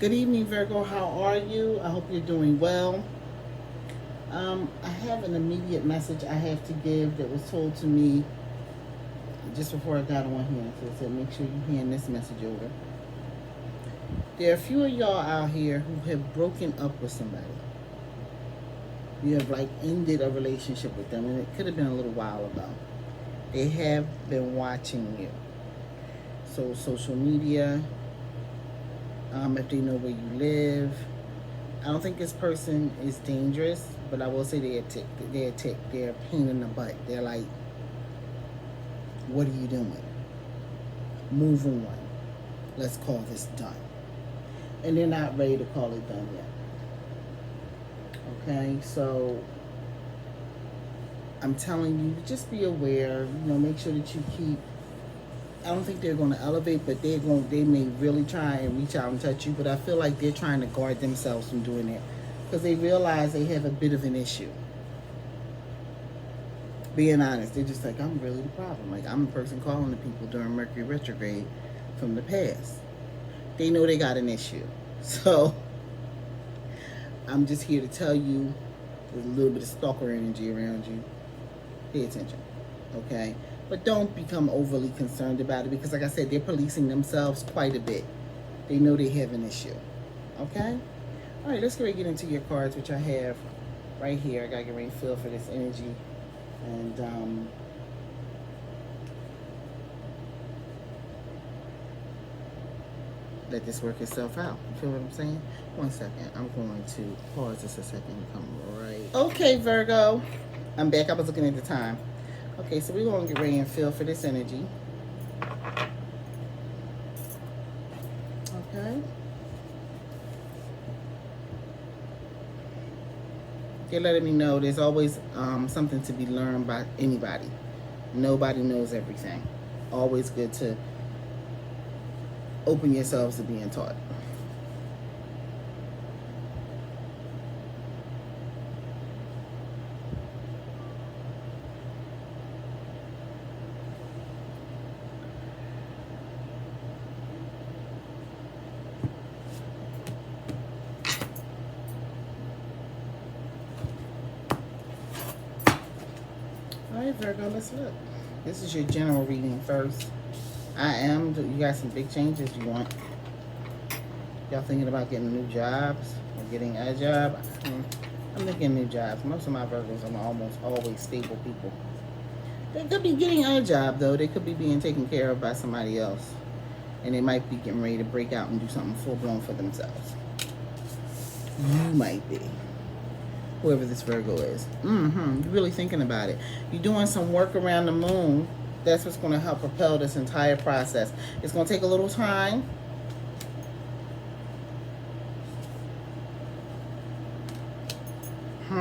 Good evening, Virgo. How are you? I hope you're doing well. I have an immediate message I have to give that was told to me just before I got on here. So it said, make sure you hand this message over. There are a few of y'all out here who have broken up with somebody. You have like ended a relationship with them, and it could have been a little while ago. They have been watching you. So social media, if they know where you live. I don't think this person is dangerous, but I will say they're a tick. They're a tick. They're a pain in the butt. They're like, what are you doing? Move on. Let's call this done. And they're not ready to call it done yet. Okay, so I'm telling you, just be aware. Make sure that you keep. I don't think they're going to elevate, but they may really try and reach out and touch you. But I feel like they're trying to guard themselves from doing that because they realize they have a bit of an issue. Being honest, they're just like, I'm really the problem. Like, I'm the person calling the people during Mercury retrograde from the past. They know they got an issue. So I'm just here to tell you there's a little bit of stalker energy around you. Pay attention, okay? But don't become overly concerned about it because, like I said, they're policing themselves quite a bit. They know they have an issue, okay? All right, let's get into your cards, which I have right here. I got to get ready to feel for this energy. And let this work itself out. You feel what I'm saying? 1 second. I'm going to pause this a second and come right. Okay, Virgo. I'm back. I was looking at the time. Okay, so we're going to get ready and feel for this energy. Okay. They're letting me know there's always something to be learned by anybody. Nobody knows everything. Always good to open yourselves to being taught. All right, Virgo, let's look. This is your general reading first. You got some big changes you want. Y'all thinking about getting new jobs or getting a job? I'm thinking new jobs. Most of my Virgos are almost always stable people. They could be getting a job, though. They could be being taken care of by somebody else. And they might be getting ready to break out and do something full-blown for themselves. You might be. Whoever this Virgo is. You're really thinking about it. You're doing some work around the moon. That's what's going to help propel this entire process. It's going to take a little time. I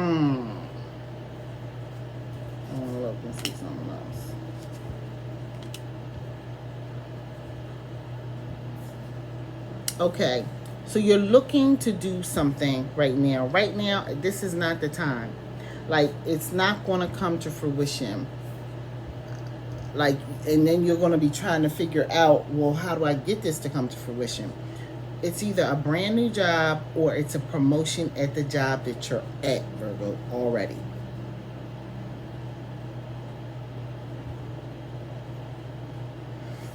want to look and see something else. Okay. So you're looking to do something right now. Right now, this is not the time. Like, it's not going to come to fruition. Like, and then you're going to be trying to figure out, well, how do I get this to come to fruition? It's either a brand new job or it's a promotion at the job that you're at, Virgo, already.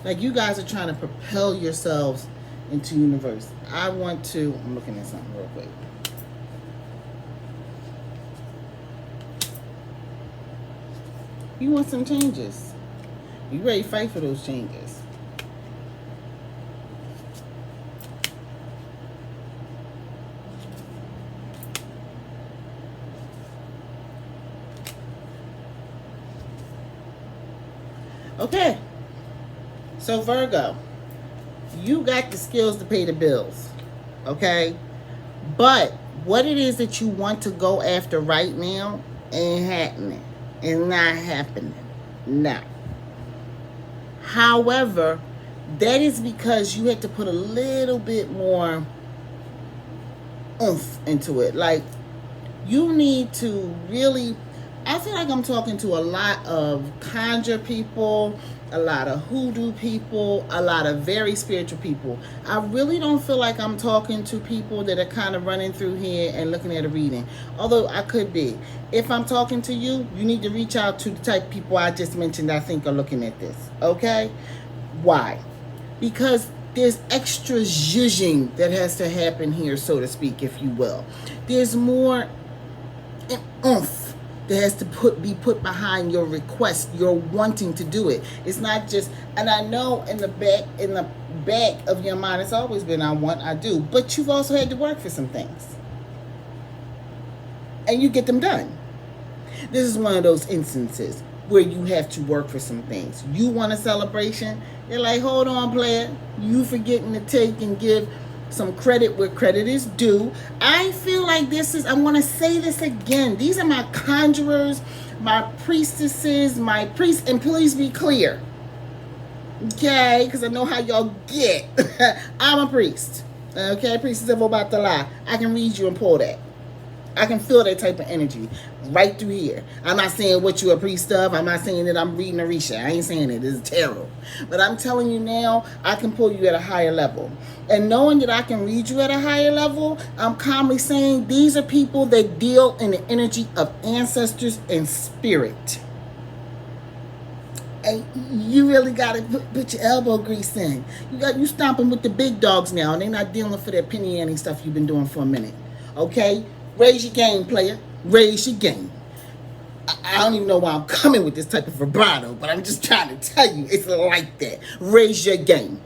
Like, you guys are trying to propel yourselves into universe. I'm looking at something real quick. You want some changes. You ready to fight for those changes. Okay. So Virgo, you got the skills to pay the bills. Okay? But what it is that you want to go after right now ain't happening. It's not happening. No. However, that is because you had to put a little bit more oomph into it. Like, you need to really, I feel like I'm talking to a lot of conjure people, a lot of hoodoo people, a lot of very spiritual people. I really don't feel like I'm talking to people that are kind of running through here and looking at a reading. Although I could be. If I'm talking to you, you need to reach out to the type of people I just mentioned I think are looking at this. Okay? Why? Because there's extra zhuzhing that has to happen here, so to speak, if you will. There's more oomph that has to be put behind your request, your wanting to do it. It's not just, and I know in the back of your mind, it's always been I want, I do, but you've also had to work for some things, and you get them done. This is one of those instances where you have to work for some things. You want a celebration, you're like, hold on, player, you forgetting to take and give some credit where credit is due. I feel like this is, I want to say this again. These are my conjurers, my priestesses, my priests, and please be clear. Okay? Because I know how y'all get. I'm a priest. Okay? Priestess of Obatala. I can read you and pull that. I can feel that type of energy right through here. I'm not saying what you're a priest of. I'm not saying that I'm reading Orisha. I ain't saying it. It's tarot. But I'm telling you now, I can pull you at a higher level. And knowing that I can read you at a higher level, I'm calmly saying these are people that deal in the energy of ancestors and spirit. And you really got to put your elbow grease in. You stomping with the big dogs now. And they're not dealing for that penny ante stuff you've been doing for a minute. Okay? Raise your game, player. Raise your game. I don't even know why I'm coming with this type of vibrato, but I'm just trying to tell you, it's like that. Raise your game.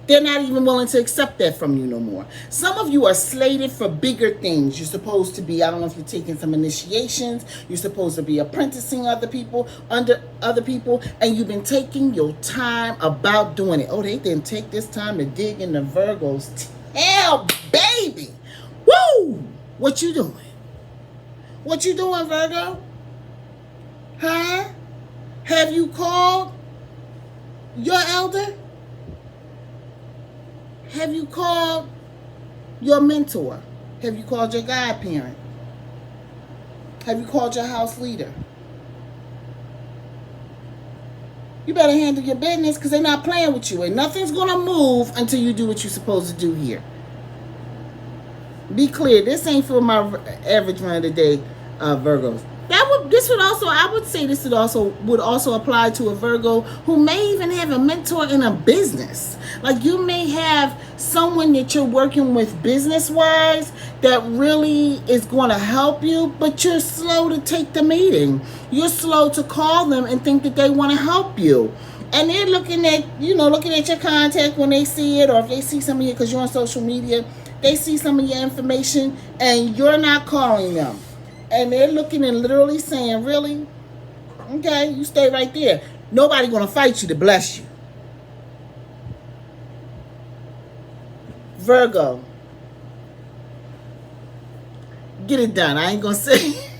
They're not even willing to accept that from you no more. Some of you are slated for bigger things. You're supposed to be, I don't know if you're taking some initiations, you're supposed to be apprenticing under other people, and you've been taking your time about doing it. Oh, they didn't take this time to dig in the Virgo's tail, baby. Woo! What you doing? What you doing, Virgo? Huh? Have you called your elder? Have you called your mentor? Have you called your godparent? Have you called your house leader? You better handle your business because they're not playing with you. And nothing's going to move until you do what you're supposed to do here. Be clear, this ain't for my average run of the day Virgos. I would say this would also apply to a Virgo who may even have a mentor in a business. Like you may have someone that you're working with business-wise that really is going to help you, but you're slow to take the meeting. You're slow to call them and think that they want to help you. And they're looking at your contact when they see it, or if they see some of you, because you're on social media, they see some of your information and you're not calling them. And they're looking and literally saying, really? Okay, you stay right there. Nobody going to fight you to bless you. Virgo. Get it done. I ain't going to say.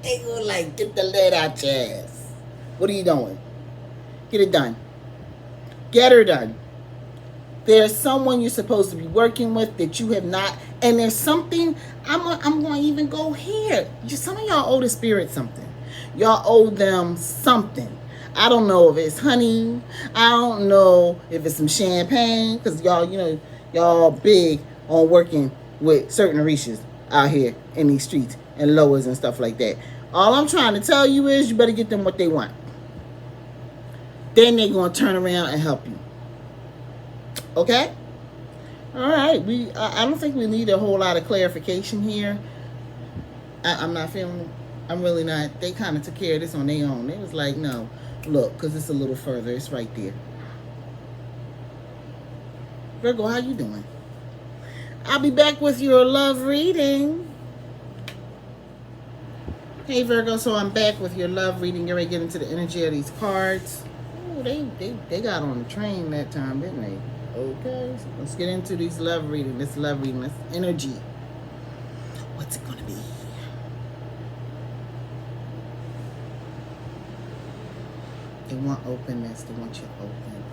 Ain't going to get the lead out your ass. What are you doing? Get it done. Get her done. There's someone you're supposed to be working with that you have not, and there's something, I'm going to even go here. Some of y'all owe the spirit something. Y'all owe them something. I don't know if it's honey. I don't know if it's some champagne, because y'all big on working with certain Orishas out here in these streets and lowers and stuff like that. All I'm trying to tell you is you better get them what they want. Then they're going to turn around and help you. Okay? All right. I don't think we need a whole lot of clarification here. I'm not feeling it. I'm really not. They kind of took care of this on their own. They was like, no, look, because it's a little further. It's right there. Virgo, how you doing? I'll be back with your love reading. Hey, Virgo, so I'm back with your love reading. You're ready to get into the energy of these cards. Oh, they got on the train that time, didn't they? Okay, so let's get into these love reading. This energy. What's it gonna be? They want openness. They want you open.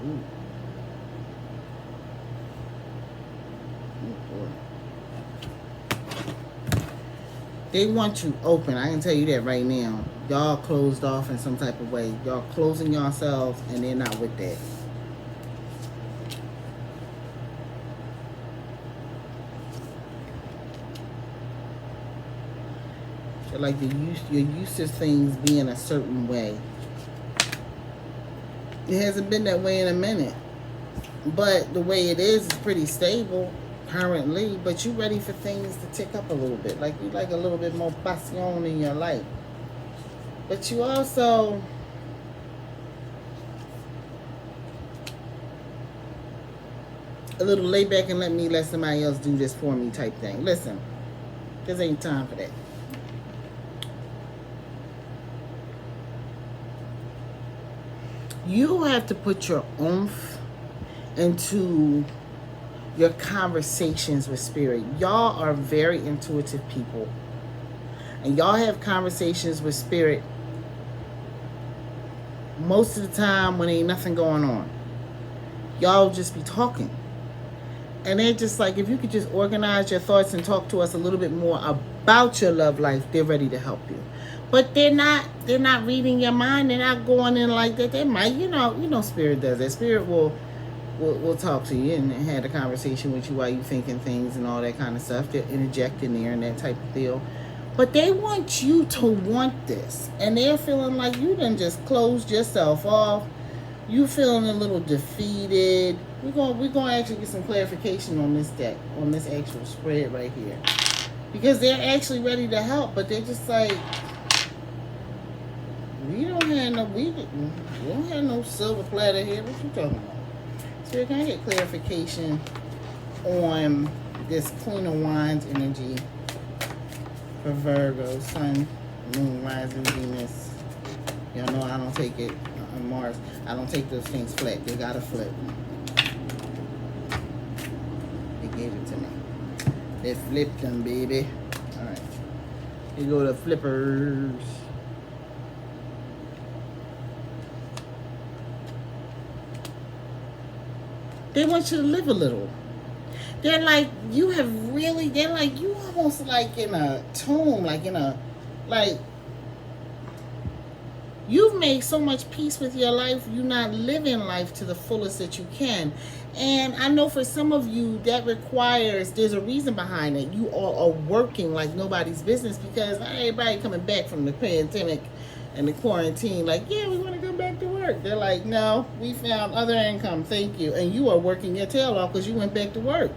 Ooh. They want you open. I can tell you that right now. Y'all closed off in some type of way. Y'all closing yourselves, and they're not with that. They're like you're used to things being a certain way. It hasn't been that way in a minute. But the way it is pretty stable currently. But you ready for things to tick up a little bit. Like you like a little bit more passion in your life. But you also a little lay back and let somebody else do this for me type thing. Listen, this ain't time for that. You have to put your oomph into your conversations with spirit. Y'all are very intuitive people. And y'all have conversations with spirit most of the time when ain't nothing going on. Y'all just be talking. And they're just like, if you could just organize your thoughts and talk to us a little bit more about your love life, they're ready to help you. But they're not reading your mind. They're not going in like that. They might, you know, spirit does that. Spirit will talk to you and have a conversation with you while you thinking things and all that kind of stuff. They're interjecting there and that type of deal. But they want you to want this. And they're feeling like you done just closed yourself off. You feeling a little defeated. We're gonna actually get some clarification on this deck, on this actual spread right here. Because they're actually ready to help, but they're just like, we don't have no silver platter here. What you talking about? So can I get clarification on this Queen of Wands energy for Virgo, Sun, Moon, Rising, Venus? Y'all know I don't take it on Mars. I don't take those things flat. They gotta flip. They gave it to me. They flipped them, baby. All right. Here go the flippers. They want you to live a little. They're like, they're like, you almost like in a tomb, you've made so much peace with your life, you're not living life to the fullest that you can. And I know for some of you, that there's a reason behind it. You all are working like nobody's business because not everybody coming back from the pandemic and the quarantine, like, yeah, we want to go back to work. They're like, no, we found other income, thank you. And you are working your tail off because you went back to work.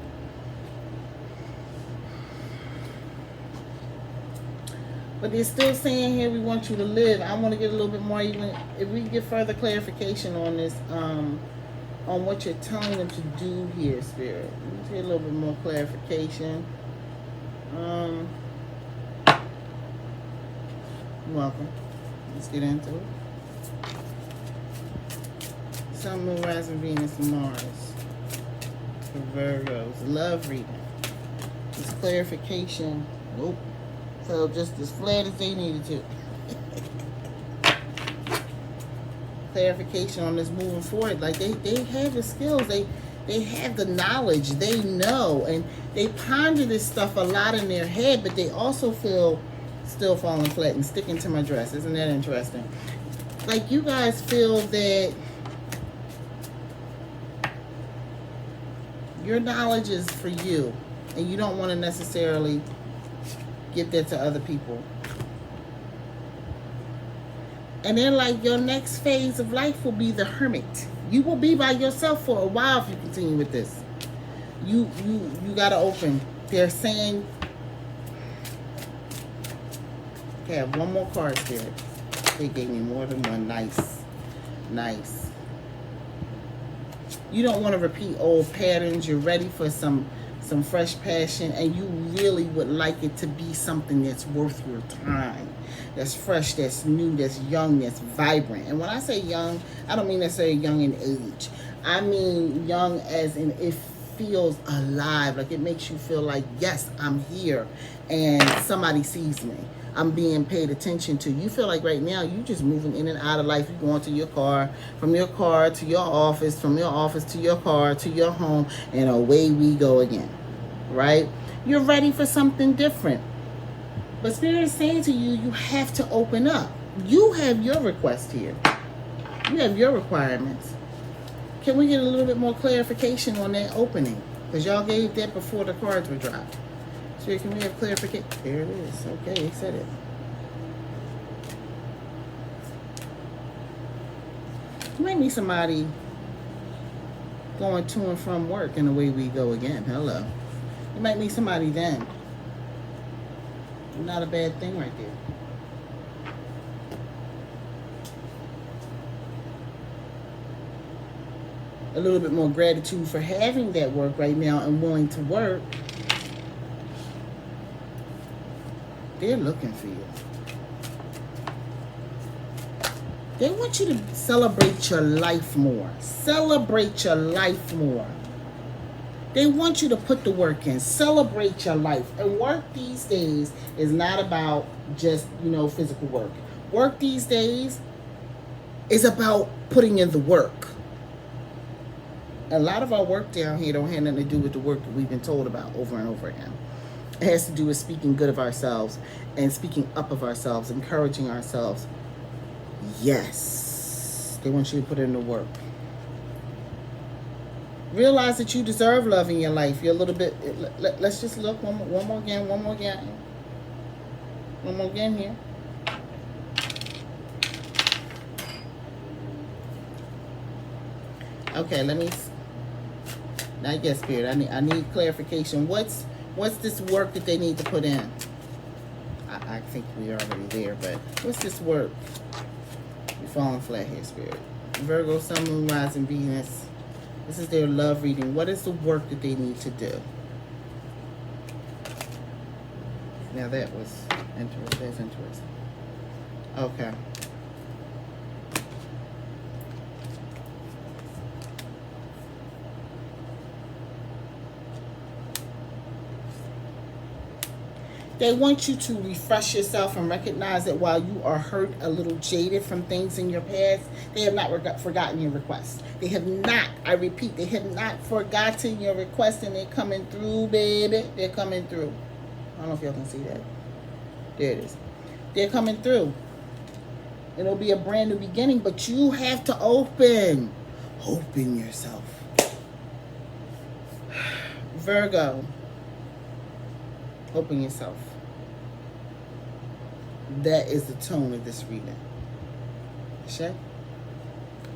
But they're still saying here, we want you to live. I want to get a little bit more, even if we get further clarification on this, on what you're telling them to do here, Spirit. Let's get a little bit more clarification. You're welcome. Let's get into it. Sun, Moon, Rising, Venus, and Mars. For Virgos. Love reading. This clarification. Nope. Fell just as flat as they needed to. Clarification on this moving forward. Like they have the skills. They have the knowledge. They know. And they ponder this stuff a lot in their head, but they also feel still falling flat and sticking to my dress. Isn't that interesting? Like you guys feel that your knowledge is for you and you don't want to necessarily give that to other people. And then like your next phase of life will be the hermit. You will be by yourself for a while if you continue with this. You gotta open. They're saying, okay, I have one more card, Spirit. They gave me more than one. Nice. You don't want to repeat old patterns. You're ready for some fresh passion, and you really would like it to be something that's worth your time. That's fresh, that's new, that's young, that's vibrant. And when I say young, I don't mean necessarily young in age. I mean young as in it feels alive. Like it makes you feel like, yes, I'm here and somebody sees me. I'm being paid attention to. You feel like right now you just moving in and out of life. You're going to your car, from your car to your office, from your office to your car to your home, and away we go again, right? You're ready for something different. But Spirit is saying to you, you have to open up. You have your request here. You have your requirements. Can we get a little bit more clarification on that opening? Because y'all gave that before the cards were dropped. So can we have clarification? There it is. Okay, they said it. You might meet somebody going to and from work, and away we go again. Hello. You might meet somebody then. Not a bad thing right there. A little bit more gratitude for having that work right now and willing to work. They're looking for you. They want you to celebrate your life more. Celebrate your life more. They want you to put the work in. Celebrate your life. And work these days is not about just, physical work. Work these days is about putting in the work. A lot of our work down here don't have nothing to do with the work that we've been told about over and over again. It has to do with speaking good of ourselves and speaking up of ourselves, encouraging ourselves. Yes, they want you to put in the work. Realize that you deserve love in your life. You're a little bit. Let's just look one more again here. Okay, let me. Now, yes, Spirit. I need clarification. What's this work that they need to put in? I think we're already there, but what's this work? You're falling flat here, Spirit. Virgo, Sun, Moon, Rising, Venus. This is their love reading. What is the work that they need to do? Now that was interesting. That's interesting. Okay. They want you to refresh yourself and recognize that while you are hurt, a little jaded from things in your past, they have not forgotten your request. They have not, I repeat, they have not forgotten your request, and they're coming through, baby. They're coming through. I don't know if y'all can see that. There it is. They're coming through. It'll be a brand new beginning, but you have to open yourself. Virgo. Open yourself. That is the tone of this reading. Okay?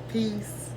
Peace.